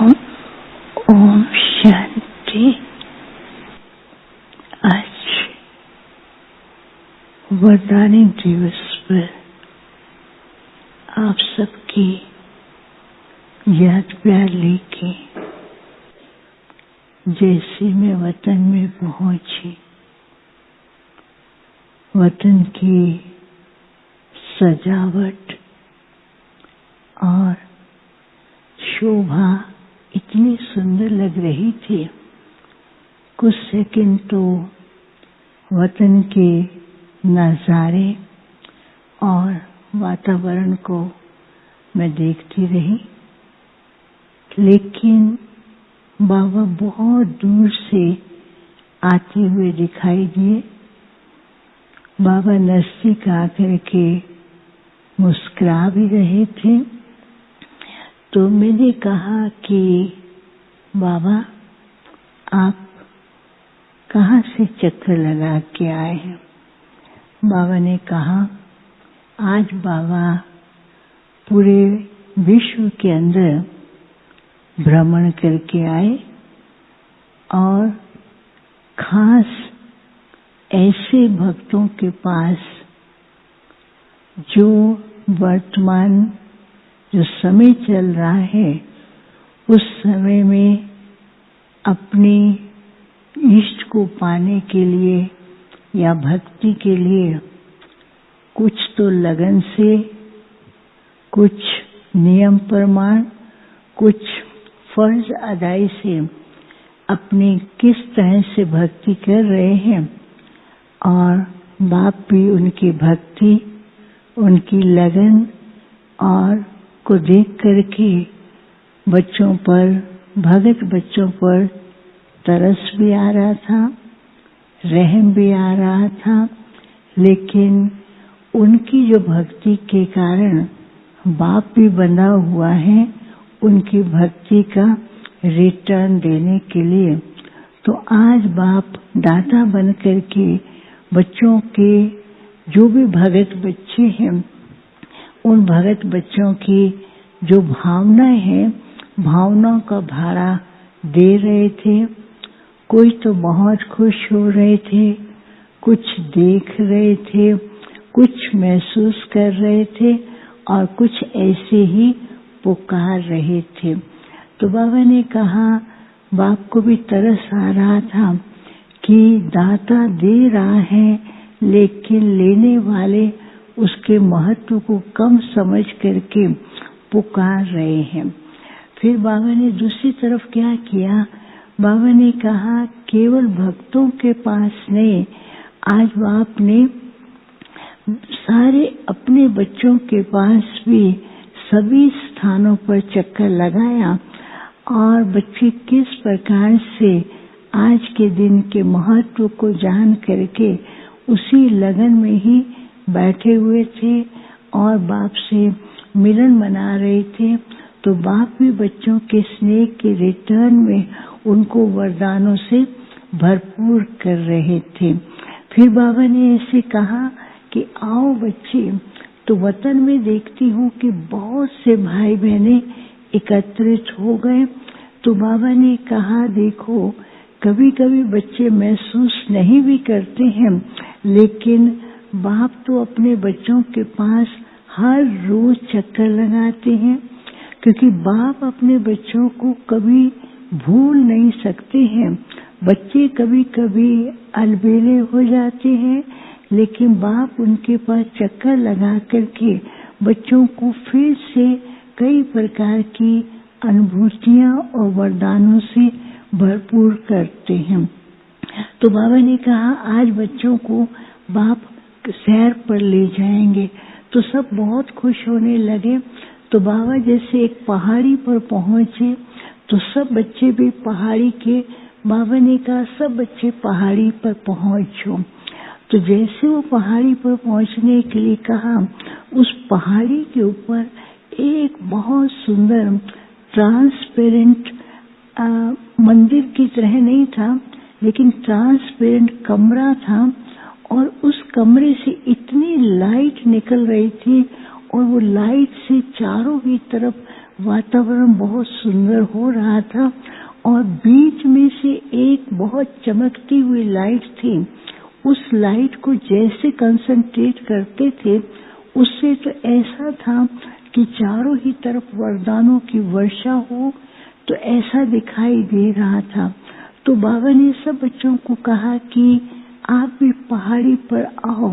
ओम शांति। आज वरदानी दिवस पर आप सबकी याद प्यार लेके जैसे मैं वतन में पहुंची, वतन की सजावट और शोभा इतनी सुंदर लग रही थी। कुछ सेकंड तो वतन के नजारे और वातावरण को मैं देखती रही, लेकिन बाबा बहुत दूर से आते हुए दिखाई दिए। बाबा नजदीक आकर के मुस्कुरा भी रहे थे। तो मैंने कहा कि बाबा आप कहाँ से चक्कर लगा के आए हैं? बाबा ने कहा आज बाबा पूरे विश्व के अंदर भ्रमण करके आए और खास ऐसे भक्तों के पास जो वर्तमान जो समय चल रहा है उस समय में अपने इष्ट को पाने के लिए या भक्ति के लिए कुछ तो लगन से, कुछ नियम प्रमाण, कुछ फर्ज अदाई से अपनी किस तरह से भक्ति कर रहे हैं। और बाप भी उनकी भक्ति, उनकी लगन और को देख करके बच्चों पर, भगत बच्चों पर तरस भी आ रहा था, रहम भी आ रहा था। लेकिन उनकी जो भक्ति के कारण बाप भी बंधा हुआ है उनकी भक्ति का रिटर्न देने के लिए। तो आज बाप दाता बन करके बच्चों के जो भी भगत बच्चे हैं उन भगत बच्चों की जो भावनाएं हैं, भावनाओं का भाड़ा दे रहे थे। कोई तो बहुत खुश हो रहे थे, कुछ देख रहे थे, कुछ महसूस कर रहे थे और कुछ ऐसे ही पुकार रहे थे। तो बाबा ने कहा, बाप को भी तरस आ रहा था कि दाता दे रहा है लेकिन लेने वाले उसके महत्व को कम समझ करके पुकार रहे हैं। फिर बाबा ने दूसरी तरफ क्या किया? बाबा ने कहा केवल भक्तों के पास नहीं, आज बाप ने सारे अपने बच्चों के पास भी सभी स्थानों पर चक्कर लगाया और बच्चे किस प्रकार से आज के दिन के महत्व को जान करके उसी लगन में ही बैठे हुए थे और बाप से मिलन मना रहे थे। तो बाप भी बच्चों के स्नेह के रिटर्न में उनको वरदानों से भरपूर कर रहे थे। फिर बाबा ने ऐसे कहा कि आओ बच्चे, तो वतन में देखती हूँ कि बहुत से भाई बहने एकत्रित हो गए। तो बाबा ने कहा देखो, कभी कभी बच्चे महसूस नहीं भी करते हैं, लेकिन बाप तो अपने बच्चों के पास हर रोज चक्कर लगाते हैं, क्योंकि बाप अपने बच्चों को कभी भूल नहीं सकते हैं। बच्चे कभी कभी अलबेले हो जाते हैं, लेकिन बाप उनके पास चक्कर लगा करके बच्चों को फिर से कई प्रकार की अनुभूतियां और वरदानों से भरपूर करते हैं। तो बाबा ने कहा आज बच्चों को बाप सैर पर ले जाएंगे। तो सब बहुत खुश होने लगे। तो बाबा जैसे एक पहाड़ी पर पहुंचे तो सब बच्चे भी पहाड़ी के, बाबा ने कहा सब बच्चे पहाड़ी पर पहुंचो। तो जैसे वो पहाड़ी पर पहुंचने के लिए कहा, उस पहाड़ी के ऊपर एक बहुत सुंदर ट्रांसपेरेंट मंदिर की तरह नहीं था, लेकिन ट्रांसपेरेंट कमरा था और उस कमरे से इतनी लाइट निकल रही थी और वो लाइट से चारों ही तरफ वातावरण बहुत सुंदर हो रहा था और बीच में से एक बहुत चमकती हुई लाइट थी। उस लाइट को जैसे कंसंट्रेट करते थे उससे तो ऐसा था कि चारों ही तरफ वरदानों की वर्षा हो, तो ऐसा दिखाई दे रहा था। तो बाबा ने सब बच्चों को कहा कि आप भी पहाड़ी पर आओ।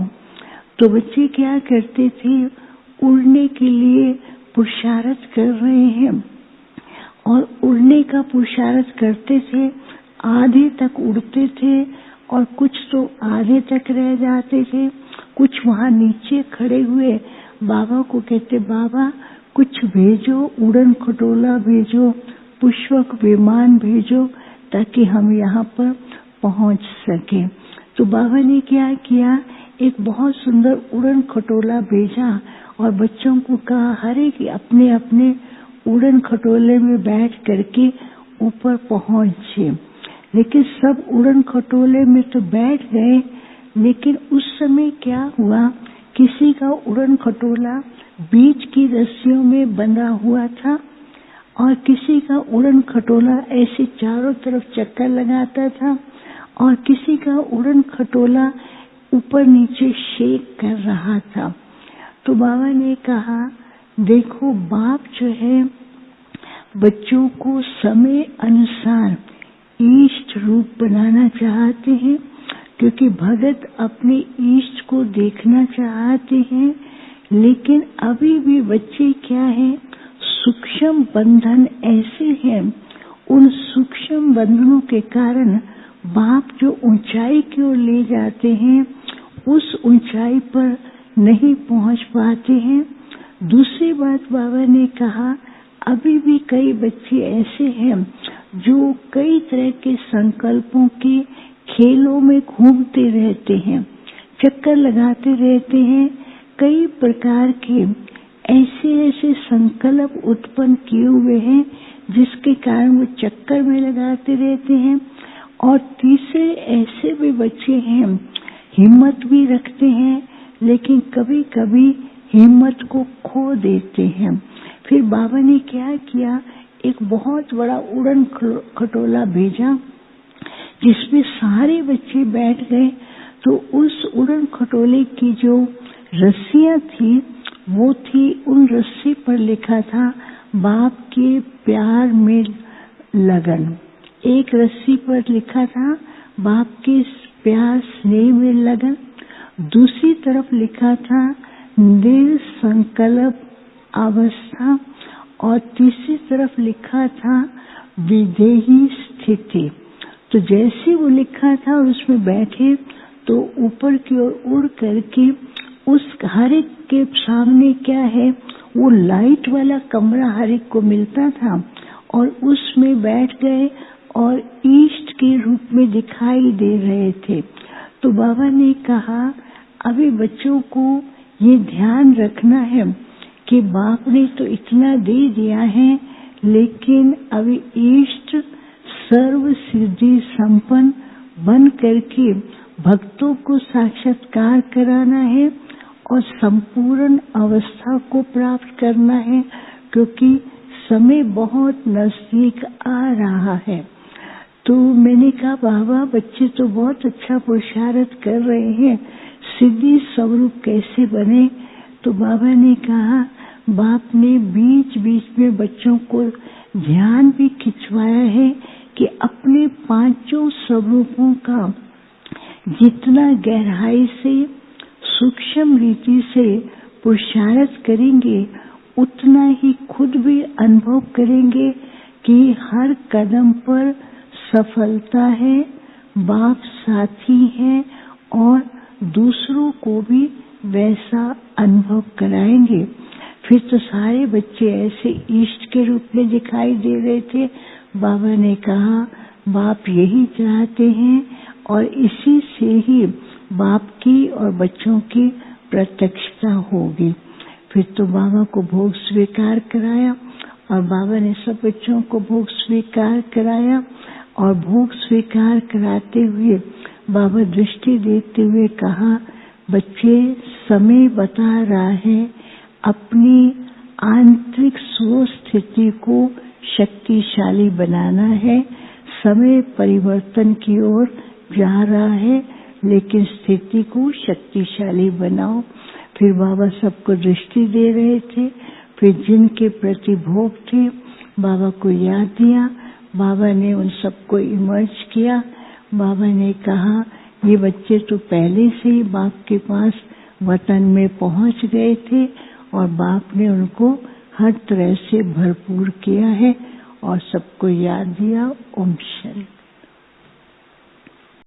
तो बच्चे क्या करते थे, उड़ने के लिए पुरुषार्थ कर रहे हैं और उड़ने का पुरुषार्थ करते थे। आधे तक उड़ते थे और कुछ तो आधे तक रह जाते थे। कुछ वहां नीचे खड़े हुए बाबा को कहते, बाबा कुछ भेजो, उड़न खटोला भेजो, पुष्पक विमान भेजो, ताकि हम यहाँ पर पहुंच सके। तो बाबा ने क्या किया, एक बहुत सुंदर उड़न खटोला भेजा और बच्चों को कहा हर एक अपने अपने उड़न खटोले में बैठ करके ऊपर पहुंचे। लेकिन सब उड़न खटोले में तो बैठ गए, लेकिन उस समय क्या हुआ, किसी का उड़न खटोला बीच की रस्सियों में बंधा हुआ था और किसी का उड़न खटोला ऐसे चारों तरफ चक्कर लगाता था और किसी का उड़न खटोला ऊपर नीचे शेक कर रहा था। तो बाबा ने कहा, देखो बाप जो है बच्चों को समय अनुसार इष्ट रूप बनाना चाहते हैं, क्योंकि भगत अपने इष्ट को देखना चाहते हैं। लेकिन अभी भी बच्चे क्या है, सूक्ष्म बंधन ऐसे हैं, उन सूक्ष्म बंधनों के कारण बाप जो ऊंचाई की ओर ले जाते हैं उस ऊंचाई पर नहीं पहुंच पाते हैं। दूसरी बात बाबा ने कहा, अभी भी कई बच्चे ऐसे हैं जो कई तरह के संकल्पों के खेलों में घूमते रहते हैं, चक्कर लगाते रहते हैं। कई प्रकार के ऐसे संकल्प उत्पन्न किए हुए हैं जिसके कारण वो चक्कर में लगाते रहते हैं। और तीसरे ऐसे भी बच्चे हैं, हिम्मत भी रखते हैं लेकिन कभी कभी हिम्मत को खो देते हैं। फिर बाबा ने क्या किया, एक बहुत बड़ा उड़न खटोला भेजा जिसमें सारे बच्चे बैठ गए। तो उस उड़न खटोले की जो रस्सियां थी वो थी, उन रस्सी पर लिखा था बाप के प्यार में लगन। एक रस्सी पर लिखा था बाप के प्यार स्नेह में लगन, दूसरी तरफ लिखा था निर्संकल्प अवस्था और तीसरी तरफ लिखा था विधेयी स्थिति। तो जैसे वो लिखा था उसमें बैठे तो ऊपर की ओर उड़ करके उस हर एक के सामने क्या है, वो लाइट वाला कमरा हर एक को मिलता था और उसमें बैठ गए और ईष्ट के रूप में दिखाई दे रहे थे। तो बाबा ने कहा, अभी बच्चों को ये ध्यान रखना है कि बाप ने तो इतना दे दिया है, लेकिन अभी ईष्ट सर्व सिद्धि संपन्न बन करके भक्तों को साक्षात्कार कराना है और संपूर्ण अवस्था को प्राप्त करना है, क्योंकि समय बहुत नजदीक आ रहा है। तो मैंने कहा, बाबा बच्चे तो बहुत अच्छा पुरुषार्थ कर रहे हैं, सिद्धि स्वरूप कैसे बने? तो बाबा ने कहा, बाप ने बीच बीच में बच्चों को ध्यान भी खिंचवाया है कि अपने पांचों स्वरूपों का जितना गहराई से सूक्ष्म रीति से पुरुषार्थ करेंगे उतना ही खुद भी अनुभव करेंगे कि हर कदम पर सफलता है, बाप साथी है और दूसरों को भी वैसा अनुभव कराएंगे। फिर तो सारे बच्चे ऐसे ईष्ट के रूप में दिखाई दे रहे थे। बाबा ने कहा, बाप यही चाहते हैं और इसी से ही बाप की और बच्चों की प्रत्यक्षता होगी। फिर तो बाबा को भोग स्वीकार कराया और बाबा ने सब बच्चों को भोग स्वीकार कराया और भोग स्वीकार कराते हुए बाबा दृष्टि देते हुए कहा, बच्चे समय बता रहा है अपनी आंतरिक स्व स्थिति को शक्तिशाली बनाना है। समय परिवर्तन की ओर जा रहा है, लेकिन स्थिति को शक्तिशाली बनाओ। फिर बाबा सबको दृष्टि दे रहे थे। फिर जिनके प्रति भोग थे, बाबा को याद दिया। बाबा ने उन सबको इमर्ज किया। बाबा ने कहा, ये बच्चे तो पहले से ही बाप के पास वतन में पहुंच गए थे और बाप ने उनको हर तरह से भरपूर किया है और सबको याद दिया। ओम शांति।